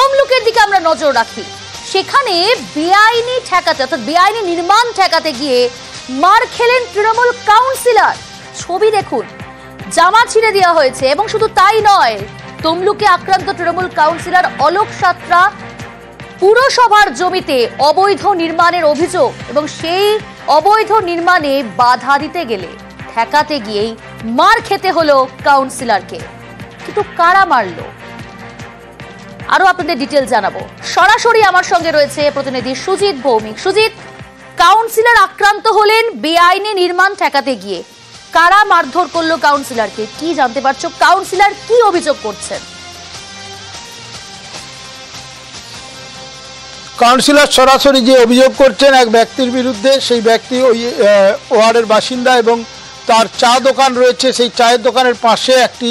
তমলুকের দিকে আমরা নজর রাখি, সেখানে বেআইনি ঠেকাতে অর্থাৎ বেআইনি নির্মাণ ঠেকাতে গিয়ে মার খেলেন তৃণমূল কাউন্সিলর। ছবি দেখুন, জামা ছিঁড়ে দেওয়া হয়েছে। এবং শুধু তাই নয়, তমলুকে আক্রান্ত তৃণমূল কাউন্সিলর অলোক সাঁতরা পুরসভার জমিতে অবৈধ নির্মাণের অভিযোগ এবং সেই অবৈধ নির্মাণে বাধা দিতে গেলে ঠেকাতে গিয়েই মার খেতে হলো কাউন্সিলরকে। কিন্তু কারা মারলো আরো আপনাদের ডিটেল জানাবো। সরাসরি আমার সঙ্গে রয়েছে প্রতিনিধি সুজিত ভৌমিক। সুজিত, কাউন্সিলর আক্রান্ত হলেন বেআইনি নির্মাণ ঠেকাতে গিয়ে, কারা মারধর করলো কাউন্সিলরকে, কি জানতে পারছো? কাউন্সিলর কি অভিযোগ করছেন? কাউন্সিলর সরাসরি যে অভিযোগ করছেন এক ব্যক্তির বিরুদ্ধে, সেই ব্যক্তি ওই ওয়ার্ডের বাসিন্দা এবং তার চা দোকান রয়েছে। সেই চায়ের দোকানের পাশে একটি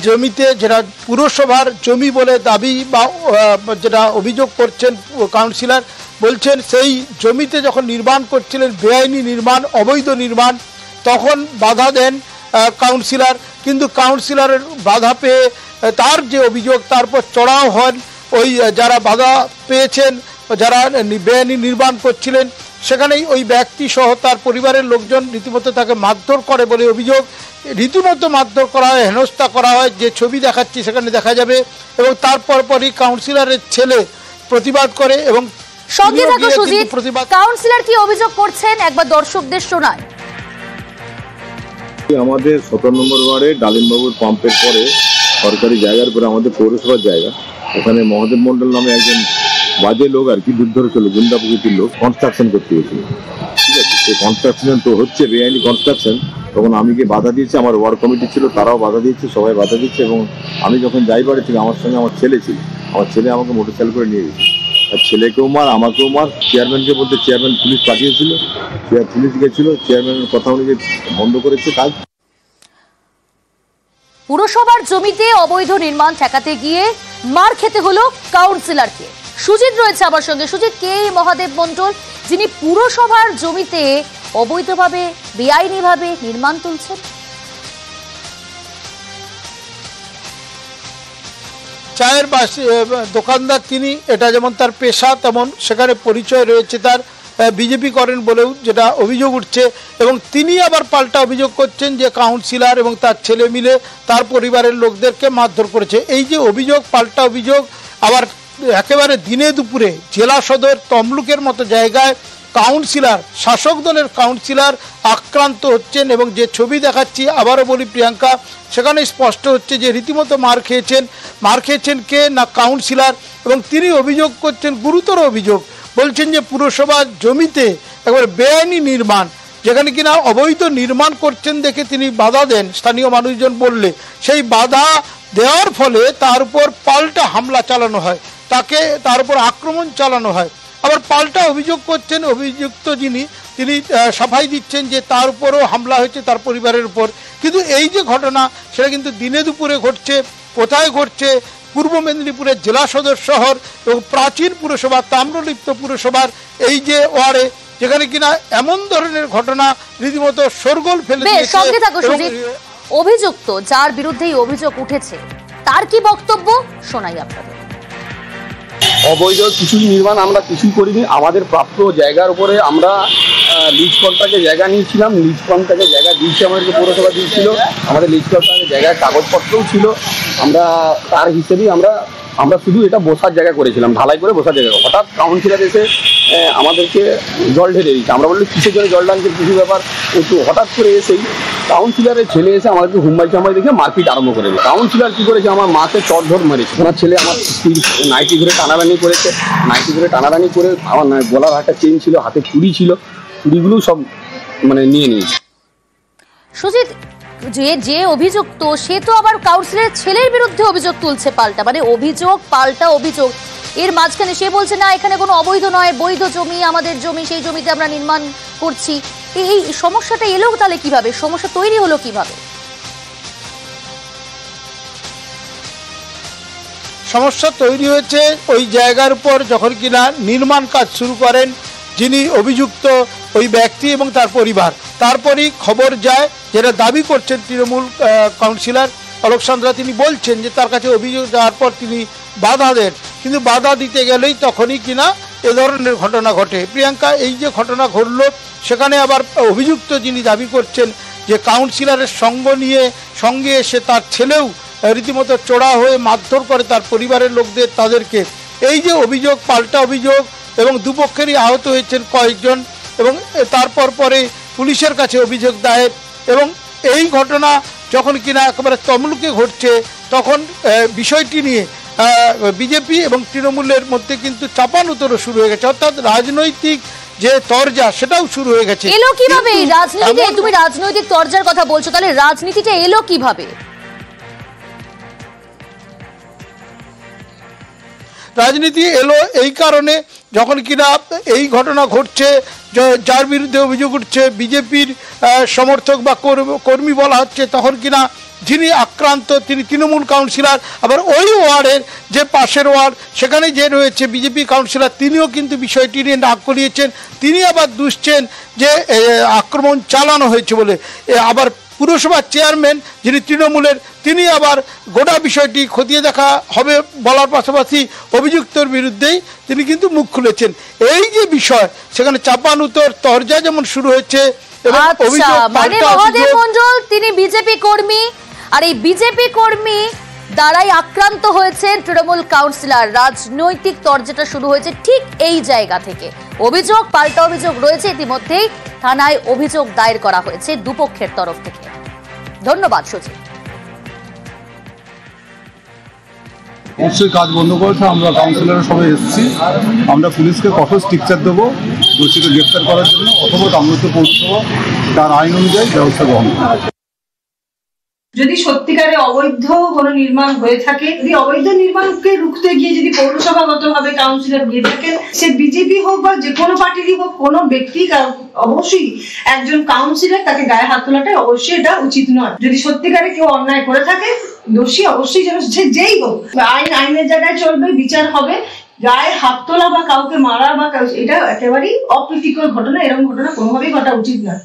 জমিতে, যেটা পুরসভার জমি বলে দাবি বা যেটা অভিযোগ করছেন কাউন্সিলর, বলছেন সেই জমিতে যখন নির্মাণ করছিলেন বেআইনি নির্মাণ, অবৈধ নির্মাণ, তখন বাধা দেন কাউন্সিলর। কিন্তু কাউন্সিলরের বাধা পেয়ে তার যে অভিযোগ, তারপর চড়াও হন ওই যারা বাধা পেয়েছেন, যারা বেআইনি নির্মাণ করছিলেন, সেখানেই ওই ব্যক্তি সহ তার পরিবারের লোকজন রীতিমতো তাকে মারধর করে বলে অভিযোগ। রীতিমতো মারধর করা হয়, হেনস্থা করা হয়, যে ছবি দেখাচ্ছি সেখানে দেখা যাবে। এবং তারপর পরই কাউন্সিলরের ছেলে প্রতিবাদ করে এবং সঙ্গে থাকো সুজিত, কাউন্সিলর কি অভিযোগ করছেন একবার দর্শকদের শোনায়। আমাদের 17 নম্বর ওয়ার্ডে ডালিমবাবুর পাম্পের পরে সরকারি জায়গার পরে আমাদের পৌরসভার জায়গা, ওখানে মহাদেব মন্ডল নামে একজন বাজে লোক আর কি দুর্ধর ছিল, গুন্ডা প্রকৃতির লোক, কনস্ট্রাকশন করতে গেছিল। ঠিক আছে, সেই কনস্ট্রাকশন তো হচ্ছে বেআইনি কনস্ট্রাকশন। তখন আমি গিয়ে বাধা দিয়েছি, আমার ওয়ার্ড কমিটি ছিল তারাও বাধা দিয়েছে, সবাই বাধা দিচ্ছে। এবং আমি যখন যাই বাড়ি ছিল, আমার সঙ্গে আমার ছেলে ছিল, আমার ছেলে আমাকে মোটরসাইকেল করে নিয়ে গেছে। আর ছেলেকেও মার, আমাকেও মার। চেয়ারম্যানকে বলতে চেয়ারম্যান পুলিশ পাঠিয়েছিল, পুলিশ গেছিল, চেয়ারম্যানের কথা অনুযায়ী বন্ধ করেছে কাজ। পুরসভার জমিতে অবৈধ নির্মাণ ঠেকাতে গিয়ে মার খেতে হলো কাউন্সিলরকে। সুজিত রয়েছে আমার সঙ্গে। সুজিত, কে মহাদেব মন্ডল যিনি পুরসভার জমিতে অবৈধভাবে বেআইনিভাবে নির্মাণ তুলছেন? চায়ের দোকানদার তিনি, এটা যেমন তার পেশা তেমন সেখানে পরিচয় রয়েছে তার, বিজেপি করেন বলেও যেটা অভিযোগ উঠছে। এবং তিনি আবার পাল্টা অভিযোগ করছেন যে কাউন্সিলর এবং তার ছেলে মিলে তার পরিবারের লোকদেরকে মারধর করেছে। এই যে অভিযোগ, পাল্টা অভিযোগ, আবার একেবারে দিনে দুপুরে জেলা সদর তমলুকের মতো জায়গায় কাউন্সিলর, শাসক দলের কাউন্সিলর আক্রান্ত হচ্ছেন। এবং যে ছবি দেখাচ্ছি, আবারও বলি প্রিয়াঙ্কা, সেখানে স্পষ্ট হচ্ছে যে রীতিমতো মার খেয়েছেন কে না কাউন্সিলর। এবং তিনি অভিযোগ করছেন, গুরুতর অভিযোগ, বলছেন যে পুরসভার জমিতে একবার বেআইনি নির্মাণ, যেখানে কিনা অবৈধ নির্মাণ করছেন দেখে তিনি বাধা দেন স্থানীয় মানুষজন বললে। সেই বাধা দেওয়ার ফলে তার উপর পাল্টা হামলা চালানো হয়, তার উপর আক্রমণ চালানো হয়। আবার পাল্টা অভিযোগ করছেন অভিযুক্ত তিনি সাফাই দিচ্ছেন যে তার উপরও হামলা হয়েছে, তার পরিবারের উপর। কিন্তু এই যে ঘটনা, সেটা কিন্তু দিনে দুপুরে ঘটছে। কোথায় ঘটছে? পূর্ব মেদিনীপুরের জেলা সদর শহর এবং প্রাচীন পুরসভা তাম্রলিপ্ত পুরসভার এই যে ওয়ার্ডে, যেখানে কিনা এমন ধরনের ঘটনা রীতিমতো শোরগোল ফেলে দিয়েছে। অভিযুক্ত যার বিরুদ্ধেই অভিযোগ উঠেছে, তার কি বক্তব্য শোনাই আপনাদের। অবৈধ কিছুই নির্মাণ আমরা কিছুই করিনি। আমাদের প্রাপ্ত জায়গার উপরে আমরা লিজ কন্ট্রাক্টে জায়গা নিয়েছিলাম, লিজ কন্ট্রাক্টে জায়গা দিয়েছি, আমাদেরকে পৌরসভা দিয়েছিল, আমাদের লিজ কন্ট্রাক্টে জায়গার কাগজপত্রও ছিল। আমরা তার হিসেবেই আমরা শুধু এটা বসার জায়গা করেছিলাম, ঢালাই করে বসার জায়গা। হঠাৎ কাউন্সিলর এসে আমাদেরকে জল ঢেলে দিয়েছে। আমরা বললি কিসের জন্য জল টানছে, কিছু ব্যাপার। একটু হঠাৎ করে এসেই কাউন্সিলরের ছেলে এসে আমাদেরকে হুম্বাই চাম্বাই দেখে মারপিট আরম্ভ করে দিল। কাউন্সিলর কী করেছে, আমার মাকে চট ধর মেরেছে। ওনার ছেলে আমার নাইটি ধরে টানারানি করেছে, নাইটি ধরে টানারানি করে আমার গলার হাতে চেইন ছিল, হাতে চুড়ি ছিল, চুড়িগুলো সব নিয়ে নিয়েছে। সুজিত, যে অভিযুক্ত সে তো আবার কাউন্সিলরের ছেলের বিরুদ্ধে অভিযোগ তুলছে পাল্টা, মানে অভিযোগ পাল্টা অভিযোগ। এর মাঝখানে সে বলছে না এখানে কোনো অবৈধ নয়, বৈধ জমি, আমাদের জমি, সেই জমিতে আমরা নির্মাণ করছি। এই সমস্যাটা এলো তাহলে কিভাবে, সমস্যা তৈরি হলো কিভাবে? সমস্যা তৈরি হয়েছে ওই জায়গার উপর যখন কিনা নির্মাণ কাজ শুরু করেন যিনি অভিযুক্ত ওই ব্যক্তি এবং তার পরিবার। তারপরই খবর যায়, যেটা দাবি করছেন তৃণমূল কাউন্সিলর অলোক সাঁতরা, তিনি বলছেন যে তার কাছে অভিযোগ যাওয়ার পর তিনি বাধা দেন। কিন্তু বাধা দিতে গেলেই তখনই কিনা এ ধরনের ঘটনা ঘটে। প্রিয়াঙ্কা, এই যে ঘটনা ঘটল সেখানে আবার অভিযুক্ত যিনি দাবি করছেন যে কাউন্সিলরের সঙ্গে এসে তার ছেলেও রীতিমতো চোরা হয়ে মারধর করে তার পরিবারের লোকদের, তাদেরকে। এই যে অভিযোগ, পাল্টা অভিযোগ, এবং দুপক্ষেরই আহত হয়েছেন কয়েকজন, এবং তারপর পরে পুলিশের কাছে অভিযোগ দায়ের, এবং এই ঘটনা যখন কিনা একেবারে তমলুকে ঘটছে তখন বিষয়টি নিয়ে বিজেপি এবং তৃণমূলের মধ্যে কিন্তু চাপানুতরও শুরু হয়ে গেছে, অর্থাৎ রাজনৈতিক যে তরজা সেটাও শুরু হয়ে গেছে। এলো কিভাবে এই রাজনীতিতে? তুমি রাজনৈতিক তরজার কথা বলছো, তাহলে রাজনীতিটা এলো কিভাবে? রাজনীতি এলো এই কারণে, যখন কিনা এই ঘটনা ঘটছে, যার বিরুদ্ধে অভিযোগ উঠছে বিজেপির সমর্থক বা কর্মী বলা হচ্ছে, তখন কিনা যিনি আক্রান্ত তিনি তৃণমূল কাউন্সিলর, আবার ওই ওয়ার্ডের যে পাশের ওয়ার্ড সেখানে যে রয়েছে বিজেপি কাউন্সিলর, তিনিও কিন্তু বিষয়টি নিয়ে নাক গলিয়েছেন। তিনি আবার দুষছেন যে আক্রমণ চালানো হয়েছে বলে। আবার পুরসভার চেয়ারম্যান যিনি তৃণমূলের, তিনি আবার গোটা বিষয়টি খতিয়ে দেখা হবে বলার পাশাপাশি অভিযুক্তর বিরুদ্ধেই তিনি কিন্তু মুখ খুলেছেন। এই যে বিষয়, সেখানে চাপানুতর তরজা যেমন শুরু হয়েছে, এবং অভিযোগ মহাদেব মণ্ডল তিনি বিজেপি কর্মী, আর এই বিজেপি কর্মী দ্বারাই আক্রান্ত হয়েছেন তৃণমূল কাউন্সিলর। রাজনৈতিক তরজাটা শুরু হয়েছে ঠিক এই জায়গা থেকে। অভিযোগ, পাল্টা অভিযোগ রয়েছে, ইতিমধ্যেই থানায় অভিযোগ দায়ের করা হয়েছে দুপক্ষের তরফ থেকে। ধন্যবাদ সচিব। অবশ্যই কাজ বন্ধ করেছে, আমরা কাউন্সিলর সবাই এসেছি, আমরা পুলিশকে কঠোর স্ট্রিকচার দেবো দোষীকে গ্রেপ্তার করার জন্য, অথবা তাম্রত্ব পৌরসভা তার আইন অনুযায়ী ব্যবস্থা গ্রহণ করবে। যদি সত্যিকারে অবৈধ কোনো নির্মাণ হয়ে থাকে, যদি অবৈধ নির্মাণকে রুখতে গিয়ে যদি পৌরসভাগতভাবে কাউন্সিলর গিয়ে থাকেন, সে বিজেপি হোক বা যে কোনো পার্টিরই হোক, কোনো ব্যক্তি অবশ্যই একজন কাউন্সিলর তাকে গায়ে হাত তোলাটাই অবশ্যই এটা উচিত নয়। যদি সত্যিকারে কেউ অন্যায় করে থাকে, দোষী অবশ্যই যেন সে যেই হোক, আইনের জায়গায় চলবে, বিচার হবে। গায়ে হাত তোলা বা কাউকে মারা বা এটা একেবারেই অপ্রীতিকর ঘটনা, এরকম ঘটনা কোনোভাবেই ঘটা উচিত নয়।